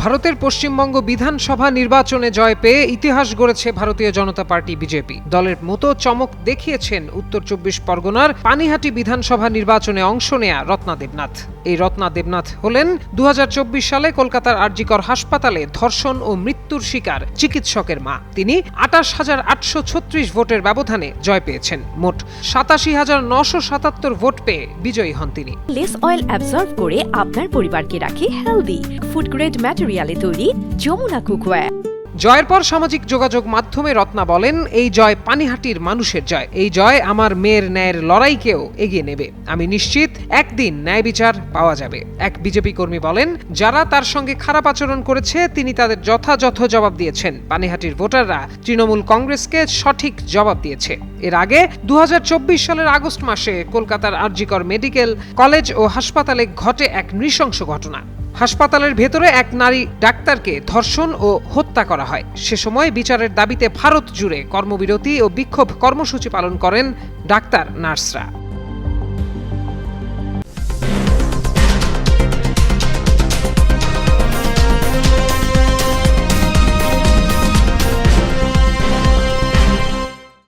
ভারতের পশ্চিমবঙ্গ বিধানসভা নির্বাচনে জয় পেয়ে ইতিহাস গড়েছে ভারতীয় জনতা পার্টি বিজেপি। দলের মতো চমক দেখিয়েছেন উত্তর ২৪ পরগনার পানিহাটি বিধানসভা নির্বাচনে অংশ নেয়া রত্না দেবনাথ। এই রত্না দেবনাথ হলেন ২০২৪ সালে কলকাতার আরজিকর হাসপাতালে ধর্ষণ ও মৃত্যুর শিকার চিকিৎসকের মা। তিনি ২৮,৮৩৬ ভোটের ব্যবধানে জয় পেয়েছেন। মোট ৮৭,৯৭৭ ভোট পেয়ে বিজয়ী হন তিনি। লেস অয়েল অ্যাবজর্ব করে আপনার পরিবারকে রাখে হেলদি। ফুড গ্রেড ম্যাটেরিয়ালে তৈরি যমুনা কুকওয়্যার। জয়ের পর সামাজিক যোগাযোগ মাধ্যমে রত্না বলেন, এই জয় পানিহাটির মানুষের জয়। এই জয় আমার মেয়ের ন্যায়ের লড়াইকেও এগিয়ে নেবে। আমি নিশ্চিত একদিন ন্যায় বিচার পাওয়া যাবে। এক বিজেপি কর্মী বলেন, যারা তার সঙ্গে খারাপ আচরণ করেছে তিনি তাদের যথাযথ জবাব দিয়েছেন। পানিহাটির ভোটাররা তৃণমূল কংগ্রেসকে সঠিক জবাব দিয়েছে। এর আগে ২০২৪ সালের আগস্ট মাসে কলকাতার আরজিকর মেডিকেল কলেজ ও হাসপাতালে ঘটে এক নৃশংস ঘটনা। হাসপাতালের ভেতরে এক নারী ডাক্তারকে ধর্ষণ ও হত্যা করা হয়। সে সময় বিচারের দাবিতে ভারত জুড়ে কর্মবিরতি ও বিক্ষোভ কর্মসূচি পালন করেন ডাক্তার নার্সরা।